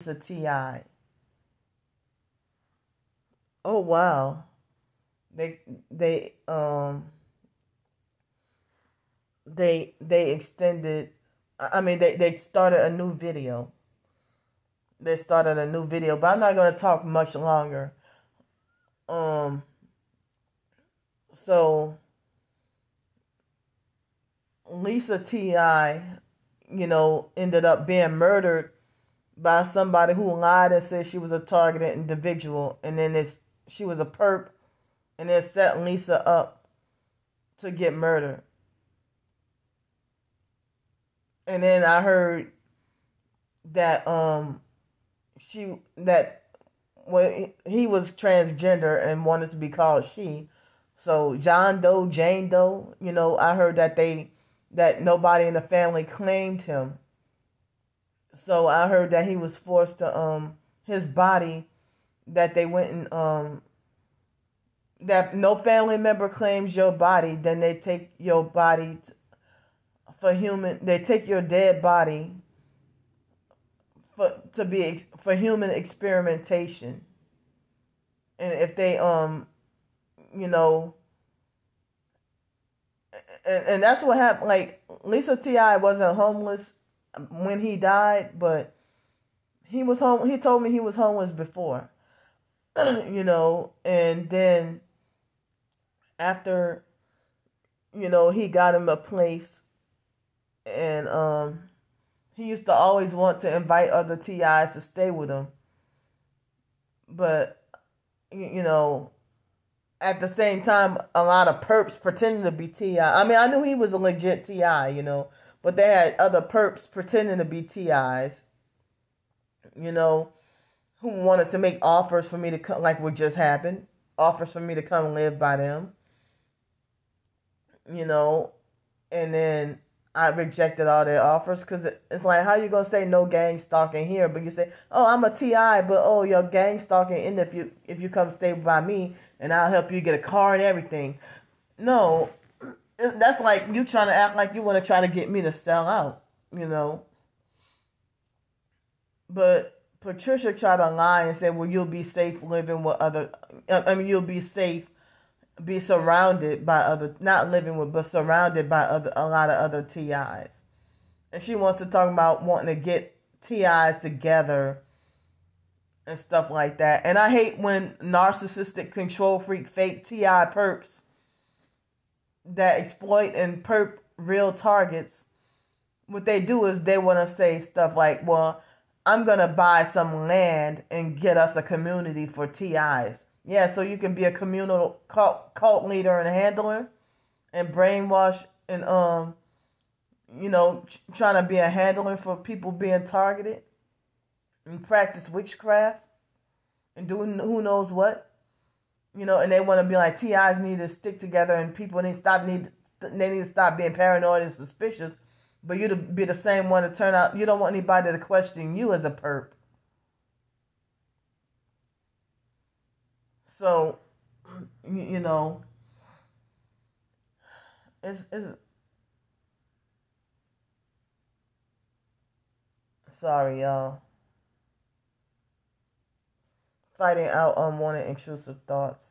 Lisa T.I. Oh wow. They they um they extended. I mean, they started a new video. They started a new video, but I'm not gonna talk much longer. Um, so Lisa T.I., ended up being murdered by somebody who lied and said she was a targeted individual, and then she was a perp, and they set Lisa up to get murdered. And then I heard that he was transgender and wanted to be called she. So John Doe, Jane Doe, I heard that nobody in the family claimed him. So I heard that he was forced to his body, that they went and that no family member claims your body, then they take your body they take your dead body for human experimentation. And if they and that's what happened. Like, Lisa T.I. wasn't homeless when he died, but he was home. He told me he was homeless before, and then after, he got him a place, and he used to always want to invite other TIs to stay with him, but at the same time, a lot of perps pretending to be T.I. I mean, I knew he was a legit T.I., but they had other perps pretending to be T.I.s, who wanted to make offers for me to come, like what just happened, offers for me to come live by them, and then I rejected all their offers, because it's like, how you going to say no gang stalking here, but you say, oh, I'm a TI, but oh, your gang stalking, and if you come stay by me, and I'll help you get a car and everything. No, that's like you trying to act like you want to try to get me to sell out, But Patricia tried to lie and said, well, you'll be safe living with you'll be safe, be surrounded by other, not living with, but surrounded by a lot of other TIs. And she wants to talk about wanting to get TIs together and stuff like that. And I hate when narcissistic, control freak, fake TI perps that exploit and perp real targets, what they do is they want to say stuff like, well, I'm going to buy some land and get us a community for TIs. Yeah, so you can be a communal cult leader and handler and brainwash and, trying to be a handler for people being targeted and practice witchcraft and doing who knows what, and they want to be like, TIs need to stick together and people need to stop being paranoid and suspicious, but you to be the same one to turn out, you don't want anybody to question you as a perp. So, it's sorry, y'all. Fighting out unwanted intrusive thoughts.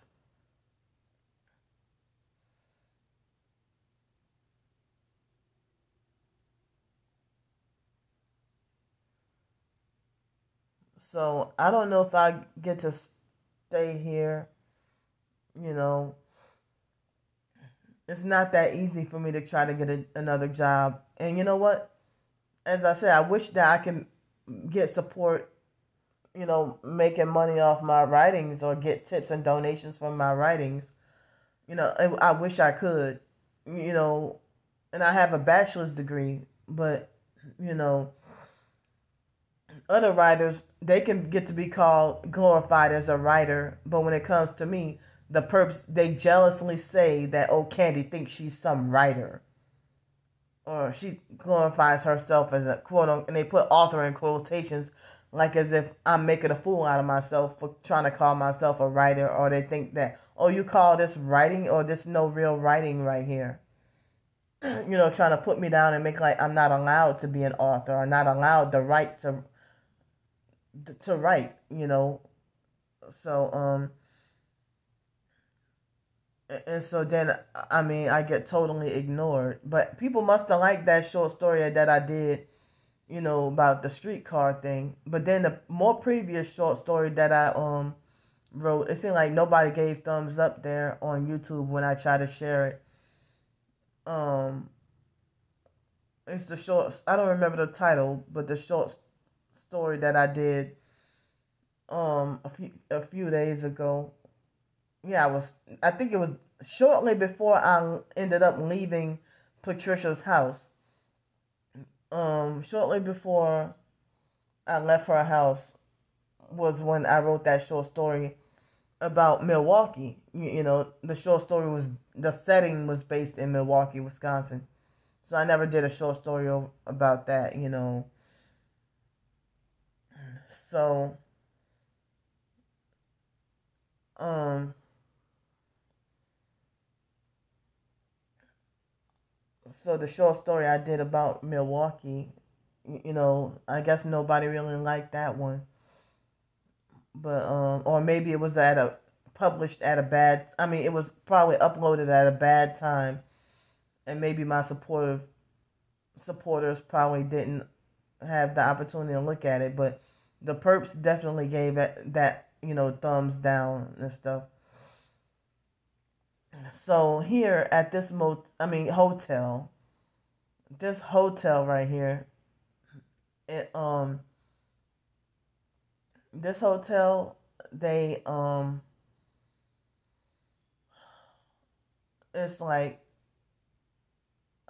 So, I don't know if I get to stay here, It's not that easy for me to try to get another job. And you know what? As I said, I wish that I can get support, making money off my writings or get tips and donations from my writings. I wish I could, and I have a bachelor's degree, but, other writers, they can get to be called glorified as a writer, but when it comes to me, the perps, they jealously say that, oh, Candy thinks she's some writer. Or she glorifies herself as a quote, and they put author in quotations, like as if I'm making a fool out of myself for trying to call myself a writer, or they think that, oh, you call this writing, or this no real writing right here. Trying to put me down and make like I'm not allowed to be an author, or not allowed the right to to write, So and so then, I mean, I get totally ignored. But people must have liked that short story that I did, about the streetcar thing. But then the more previous short story that I wrote, it seemed like nobody gave thumbs up there on YouTube when I tried to share it. It's the short. I don't remember the title, but the short story that I did a few days ago. Yeah, I think it was shortly before I ended up leaving Patricia's house. Shortly before I left her house was when I wrote that short story about Milwaukee. The short story the setting was based in Milwaukee, Wisconsin. So I never did a short story about that, So, so the short story I did about Milwaukee, I guess nobody really liked that one. But, or maybe it was published at a bad, I mean, it was probably uploaded at a bad time. And maybe my supporters probably didn't have the opportunity to look at it. But the perps definitely gave it that, thumbs down and stuff. So here at this hotel, this hotel right here, this hotel, they, it's like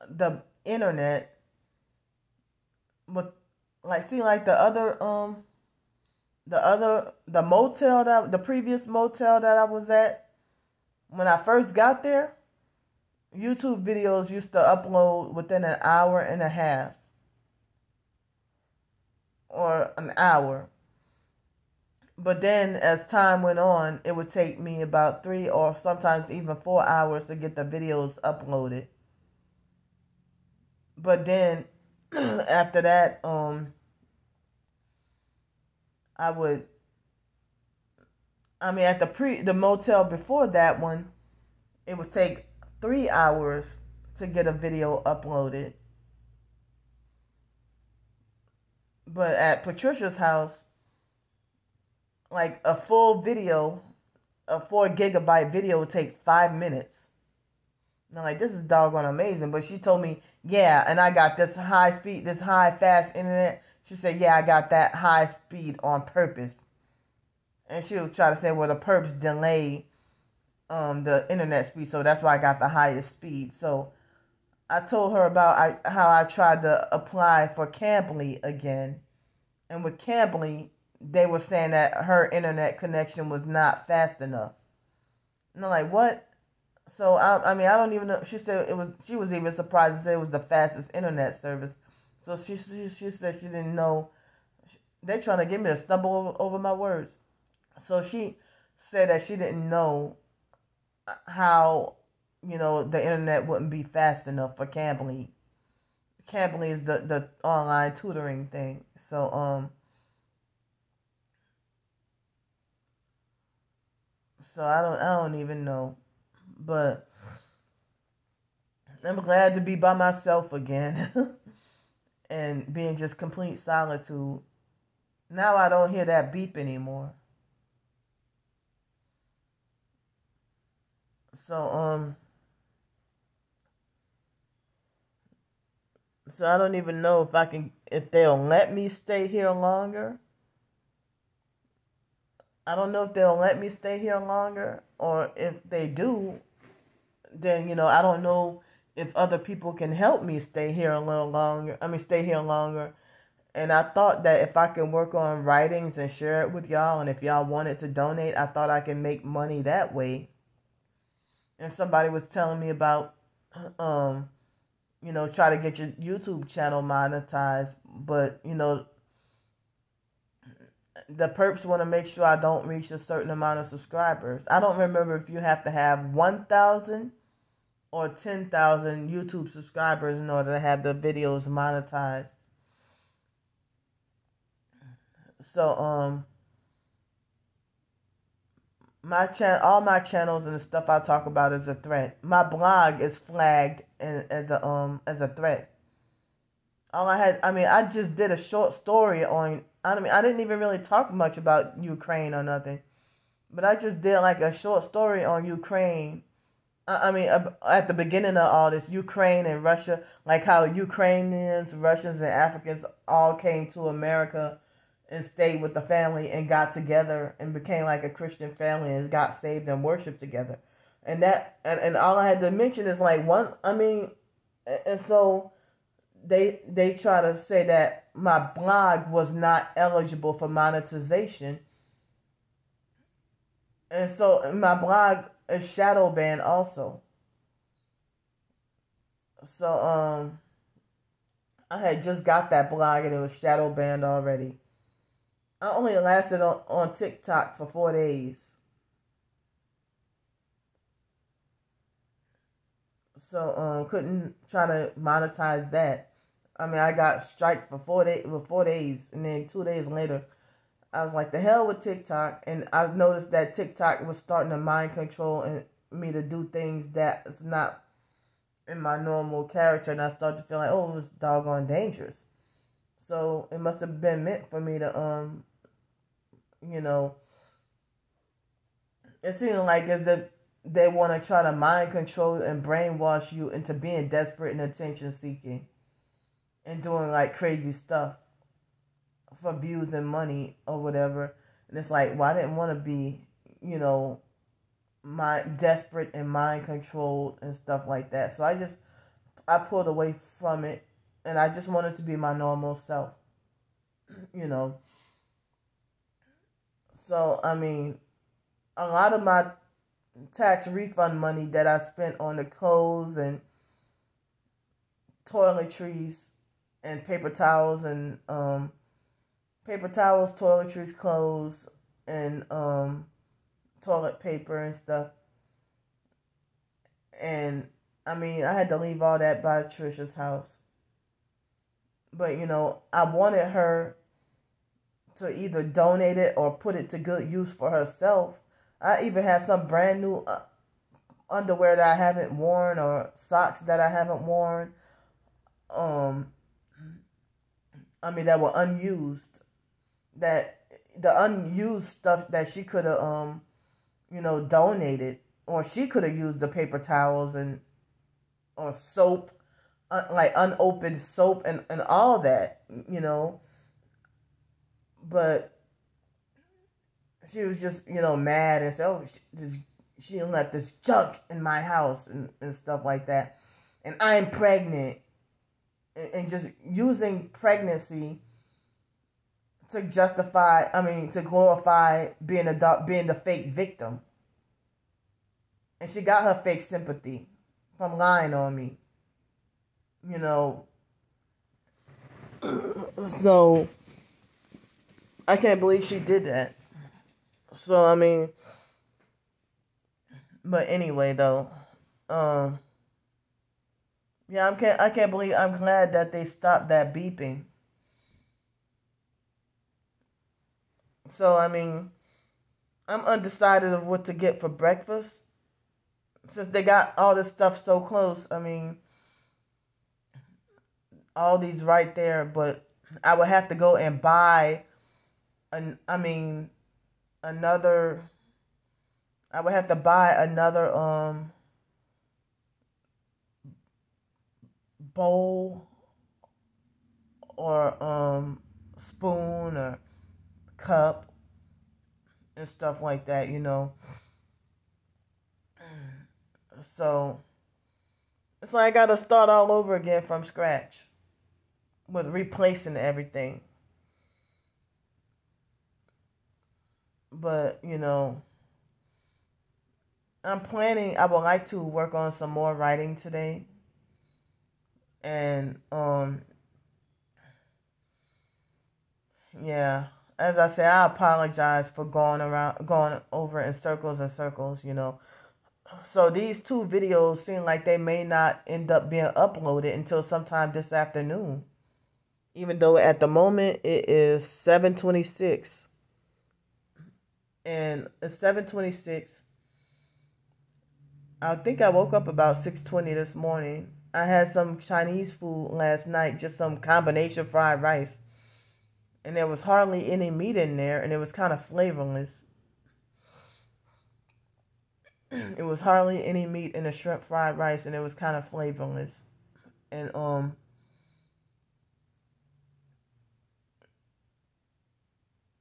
the internet, but like, see, like the motel the previous motel that I was at, when I first got there, YouTube videos used to upload within an hour and a half or an hour. But then as time went on, it would take me about 3 or sometimes even 4 hours to get the videos uploaded. But then after that, at the motel before that one, it would take 3 hours to get a video uploaded. But at Patricia's house, like a full video, a 4 gigabyte video would take 5 minutes. And I'm like, this is doggone amazing. But she told me, yeah, and I got this high fast internet. She said, yeah, I got that high speed on purpose. And she'll try to say, well, the perps delay the internet speed, so that's why I got the highest speed. So I told her about how I tried to apply for Cambly again. And with Cambly, they were saying that her internet connection was not fast enough. And I'm like, what? So, I don't even know. She said she was even surprised to say it was the fastest internet service. So she said she didn't know. They're trying to get me to stumble over my words. So she said that she didn't know how, the internet wouldn't be fast enough for Cambly. Cambly is the online tutoring thing. So, so I don't even know. But I'm glad to be by myself again and be in just complete solitude. Now I don't hear that beep anymore. So I don't even know if they'll let me stay here longer. I don't know if they'll let me stay here longer, or if they do, then, I don't know if other people can help me stay here a little longer. Stay here longer. And I thought that if I can work on writings and share it with y'all, and if y'all wanted to donate, I thought I can make money that way. And somebody was telling me about, try to get your YouTube channel monetized. But, the perps want to make sure I don't reach a certain amount of subscribers. I don't remember if you have to have 1,000 or 10,000 YouTube subscribers in order to have the videos monetized. So all my channels and the stuff I talk about is a threat. My blog is flagged as a threat. I just did a short story on. I didn't even really talk much about Ukraine or nothing, but I just did like a short story on Ukraine. At the beginning of all this, Ukraine and Russia, like how Ukrainians, Russians, and Africans all came to America and stayed with the family and got together and became like a Christian family and got saved and worshiped together. And all I had to mention is like one. And so they try to say that my blog was not eligible for monetization, and so my blog is shadow banned also. So I had just got that blog and it was shadow banned already. I only lasted on TikTok for 4 days. So couldn't try to monetize that. I got striked for 4 days, and then 2 days later, I was like, the hell with TikTok. And I noticed that TikTok was starting to mind control and me to do things that's not in my normal character, and I started to feel like, oh, it was doggone dangerous. So it must have been meant for me to it seemed like as if they want to try to mind control and brainwash you into being desperate and attention seeking and doing like crazy stuff for views and money or whatever. And it's like, well, I didn't want to be, desperate and mind controlled and stuff like that. So I pulled away from it, and I just wanted to be my normal self, So, a lot of my tax refund money that I spent on the clothes and toiletries and paper towels and toiletries, clothes, and toilet paper and stuff. And I had to leave all that by Trisha's house. But I wanted her to either donate it or put it to good use for herself. I even have some brand new underwear that I haven't worn or socks that I haven't worn. That were unused. That the unused stuff that she could have, donated, or she could have used the paper towels or soap, like unopened soap and all that, But she was just, mad and said, oh, she left this junk in my house and stuff like that. And I'm pregnant. And just using pregnancy to to glorify being the fake victim. And she got her fake sympathy from lying on me. So I can't believe she did that. So, but anyway, though, yeah, I'm glad that they stopped that beeping. So, I'm undecided of what to get for breakfast. Since they got all this stuff so close, all these right there, but I would have to go and buy another bowl or spoon or cup and stuff like that, So it's like I gotta start all over again from scratch with replacing everything. But, I would like to work on some more writing today. And, yeah, as I say, I apologize for going over in circles and circles, So these 2 videos seem like they may not end up being uploaded until sometime this afternoon. even though at the moment it is 7:26, and it's 7:26. I think I woke up about 6:20 this morning. I had some Chinese food last night, just some combination fried rice, and there was hardly any meat in there, and it was kind of flavorless. It was hardly any meat in the shrimp fried rice, and it was kind of flavorless. And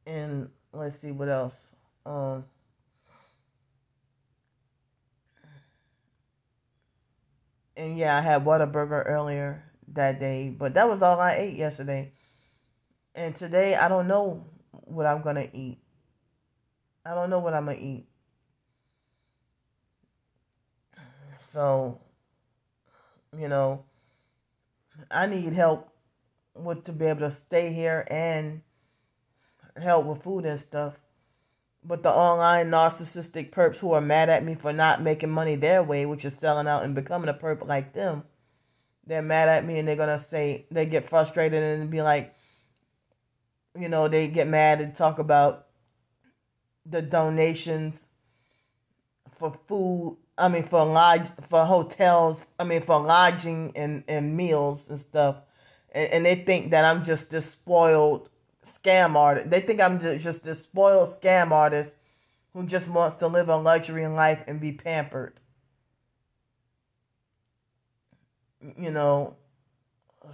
and let's see what else. And yeah, I had Whataburger earlier that day, but that was all I ate yesterday. And today, I don't know what I'm gonna eat. I don't know what I'm gonna eat. So, you know, I need help with to be able to stay here and help with food and stuff. But the online narcissistic perps who are mad at me for not making money their way, which is selling out and becoming a perp like them, they're mad at me and they're gonna say, they get frustrated and be like, they get mad and talk about the donations for food. I mean, for hotels. I mean, for lodging and meals and stuff. And they think that I'm just this spoiled scam artist. They think I'm just this spoiled scam artist who just wants to live a luxury life and be pampered.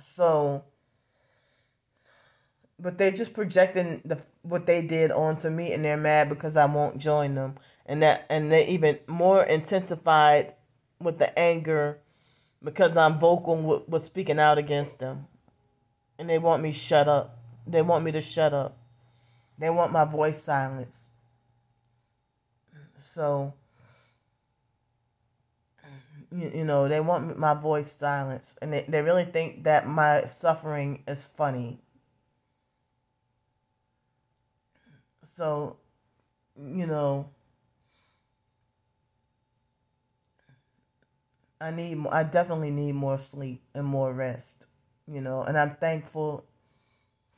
So, but they're just projecting what they did onto me, and they're mad because I won't join them, and they're even more intensified with the anger because I'm vocal with speaking out against them, and they want me shut up. They want me to shut up. They want my voice silenced. So, they want my voice silenced, and they really think that my suffering is funny. So, I definitely need more sleep and more rest, and I'm thankful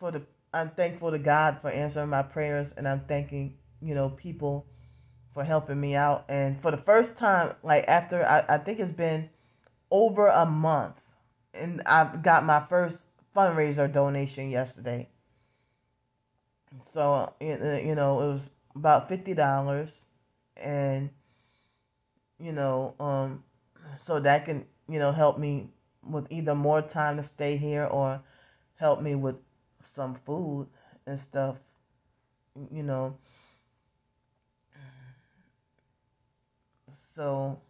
to God for answering my prayers, and I'm thanking, people for helping me out. And for the first time, like after, I think it's been over a month, and I got my first fundraiser donation yesterday. So, it was about $50, and, so that can, help me with either more time to stay here or help me with some food and stuff, So,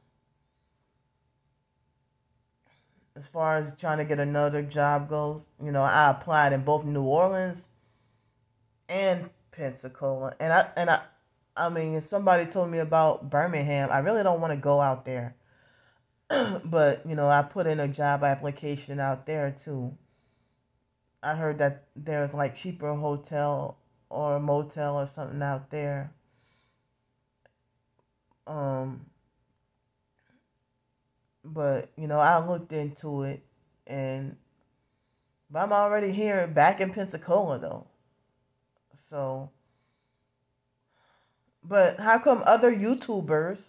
as far as trying to get another job goes, I applied in both New Orleans and Pensacola, I mean, if somebody told me about Birmingham, I really don't want to go out there. But, I put in a job application out there too. I heard that there's like cheaper hotel or motel or something out there. But, I looked into it, but I'm already here back in Pensacola though. So, but how come other YouTubers,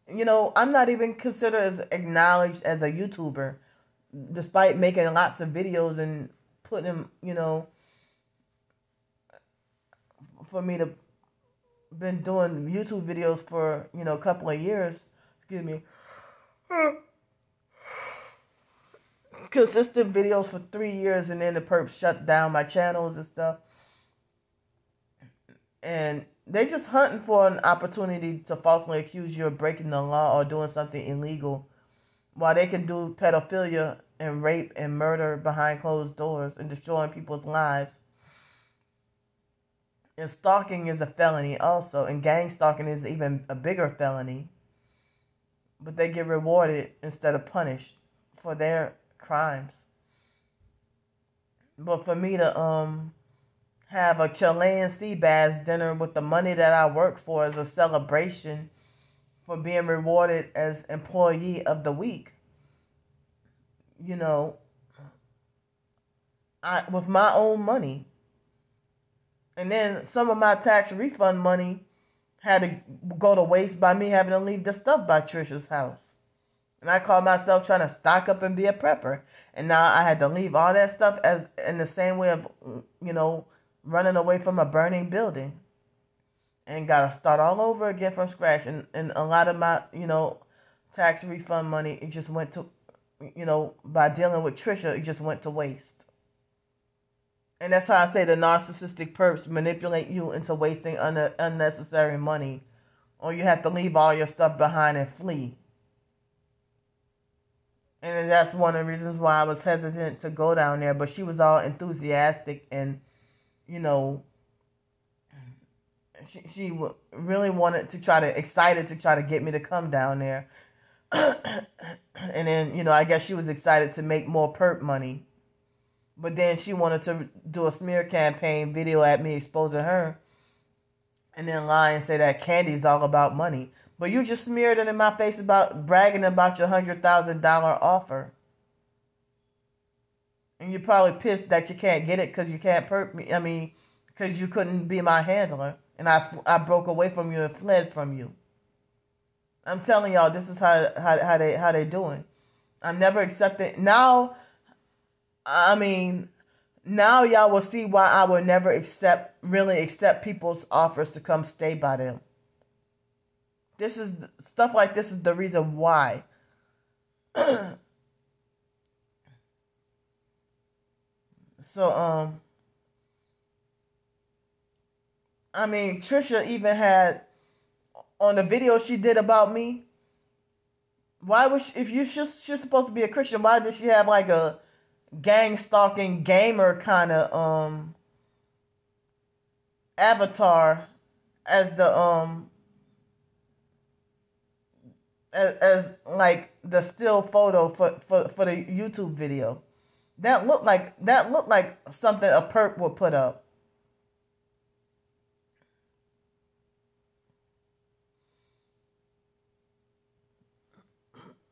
I'm not even considered as acknowledged as a YouTuber, despite making lots of videos and putting them, for me to been doing YouTube videos for, a couple of years. Excuse me. Consistent videos for 3 years, and then the perps shut down my channels and stuff. And they just hunting for an opportunity to falsely accuse you of breaking the law or doing something illegal, while they can do pedophilia and rape and murder behind closed doors and destroying people's lives. And stalking is a felony also, and gang stalking is even a bigger felony. But they get rewarded instead of punished for their crimes. But for me to have a Chilean sea bass dinner with the money that I work for as a celebration for being rewarded as employee of the week, with my own money. And then some of my tax refund money had to go to waste by me having to leave the stuff by Trisha's house. And I called myself trying to stock up and be a prepper. And now I had to leave all that stuff as in the same way of, running away from a burning building. And got to start all over again from scratch. And a lot of my, tax refund money, it just went to, by dealing with Trisha, it just went to waste. And that's how I say the narcissistic perps manipulate you into wasting unnecessary money. Or you have to leave all your stuff behind and flee. And that's one of the reasons why I was hesitant to go down there. But she was all enthusiastic and, she really excited to try to get me to come down there. And then, I guess she was excited to make more perp money. But then she wanted to do a smear campaign video at me exposing her. And then lie and say that Candy's all about money. But you just smeared it in my face about bragging about your $100,000 offer. And you're probably pissed that you can't get it because you can't perp me. I mean, because you couldn't be my handler. And I broke away from you and fled from you. I'm telling y'all, this is how they doing. I'm never accepting. Now y'all will see why I will never really accept people's offers to come stay by them. Stuff like this is the reason why. So, Trisha even had, on the video she did about me, why was she, if she's supposed to be a Christian, why did she have like a gang stalking gamer kind of avatar as the as like the still photo for the YouTube video? That looked like something a perp would put up.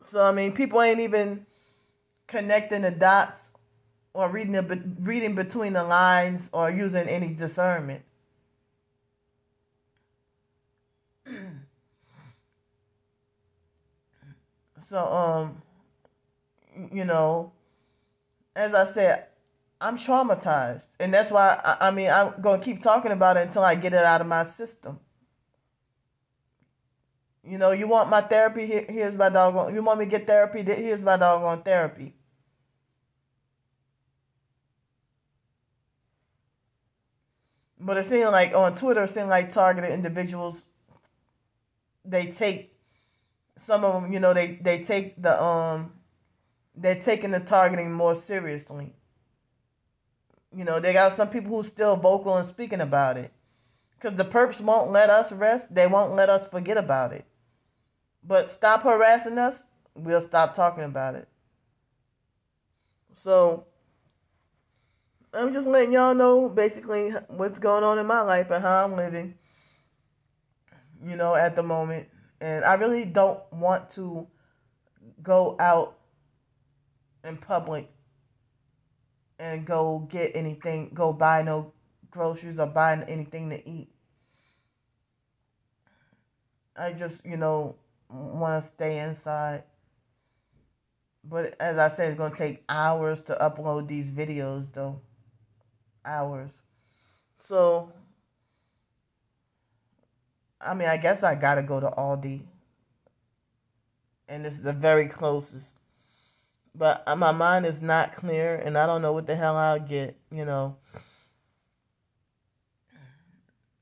So people ain't even connecting the dots or reading between the lines or using any discernment. So, as I said, I'm traumatized. And that's why, I'm going to keep talking about it until I get it out of my system. You want my therapy? Here's my doggone. You want me to get therapy? Here's my doggone therapy. But it seems like on Twitter, it seems like targeted individuals, they take some of them, they take they're taking the targeting more seriously. They got some people who's still vocal and speaking about it. Because the perps won't let us rest. They won't let us forget about it. But stop harassing us, we'll stop talking about it. So, I'm just letting y'all know basically what's going on in my life and how I'm living, at the moment. And I really don't want to go out in public and go get anything, go buy no groceries or buy anything to eat. I just, want to stay inside. But as I said, it's going to take hours to upload these videos, though. Hours. So, I guess I got to go to Aldi. And this is the very closest. But my mind is not clear, and I don't know what the hell I'll get,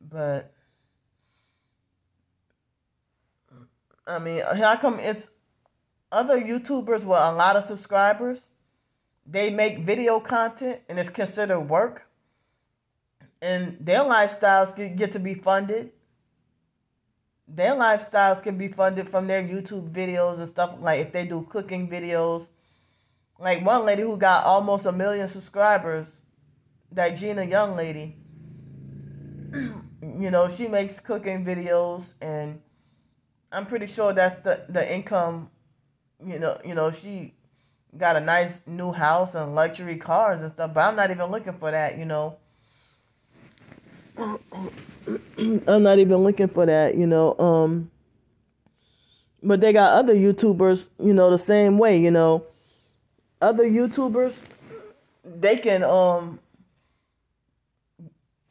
But, how come it's other YouTubers with a lot of subscribers? They make video content, and it's considered work. And their lifestyles get to be funded. Their lifestyles can be funded from their YouTube videos and stuff. Like if they do cooking videos. Like one lady who got almost 1 million subscribers, that Gina Young lady, she makes cooking videos, and I'm pretty sure that's the income, she got a nice new house and luxury cars and stuff, but I'm not even looking for that, I'm not even looking for that, but they got other YouTubers, the same way, other YouTubers, they can,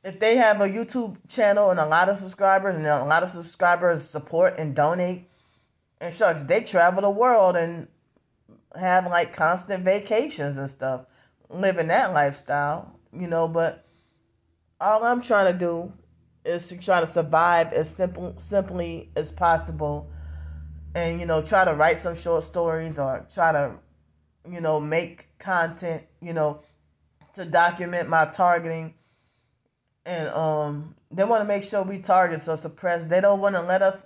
if they have a YouTube channel and a lot of subscribers, and a lot of subscribers support and donate, and shucks, they travel the world and have like constant vacations and stuff, living that lifestyle, but all I'm trying to do is to try to survive as simply as possible, and try to write some short stories or try to make content to document my targeting. And they want to make sure we target so suppressed. They don't want to let us,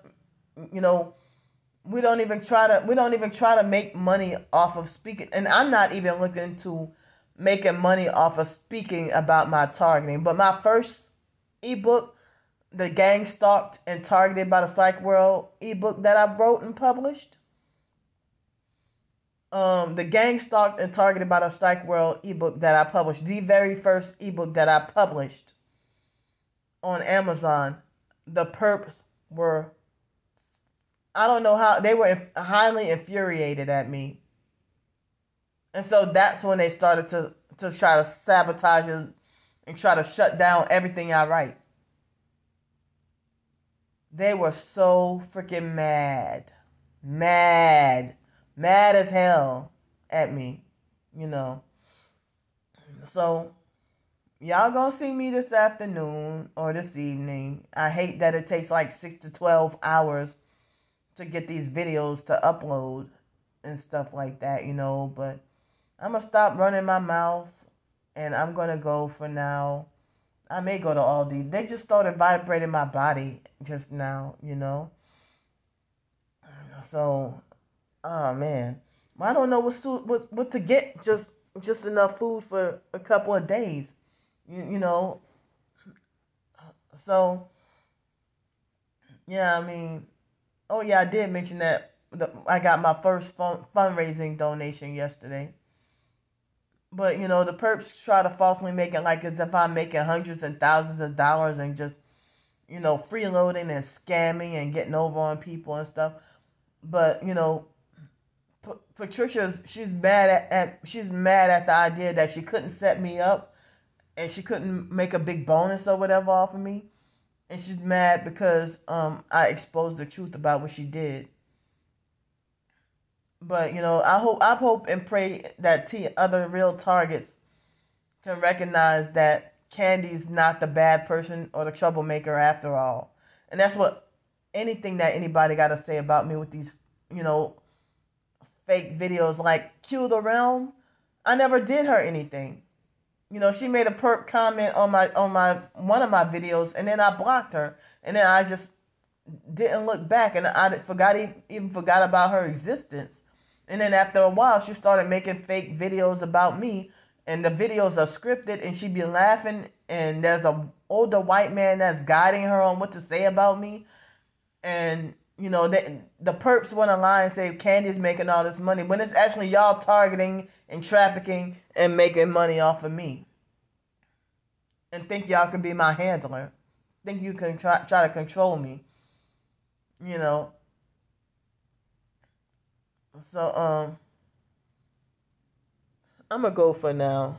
we don't even try to make money off of speaking. And I'm not even looking into making money off of speaking about my targeting. But my first ebook, The Gang Stalked and Targeted by the Psych World ebook that I wrote and published. The Gang Stalked and Targeted by the Psych World ebook that I published, the very first ebook that I published on Amazon, the perps were, I don't know how, they were highly infuriated at me. And so that's when they started to try to sabotage and try to shut down everything I write. They were so freaking mad as hell at me, So y'all gonna see me this afternoon or this evening. I hate that it takes like 6 to 12 hours to get these videos to upload and stuff like that, but I'm gonna stop running my mouth and I'm gonna go for now. I may go to Aldi. They just started vibrating my body just now, So, oh man, I don't know what to get. Just enough food for a couple of days. So, yeah, oh yeah, I did mention that I got my first fundraising donation yesterday. But, the perps try to falsely make it like as if I'm making hundreds and thousands of dollars and just, freeloading and scamming and getting over on people and stuff. But, Patricia's, she's mad at the idea that she couldn't set me up and she couldn't make a big bonus or whatever off of me. And she's mad because I exposed the truth about what she did. But, I hope and pray that other real targets can recognize that Candy's not the bad person or the troublemaker after all. And that's what anything that anybody got to say about me with these, fake videos like Q the Realm. I never did her anything. She made a perp comment on one of my videos, and then I blocked her, and then I just didn't look back, and I even forgot about her existence. And then after a while, she started making fake videos about me, and the videos are scripted, and she be laughing, and there's a older white man that's guiding her on what to say about me, and the perps want to lie and say Candy's making all this money when it's actually y'all targeting and trafficking and making money off of me. And think y'all can be my handler. Think you can try to control me. So, I'm going to go for now.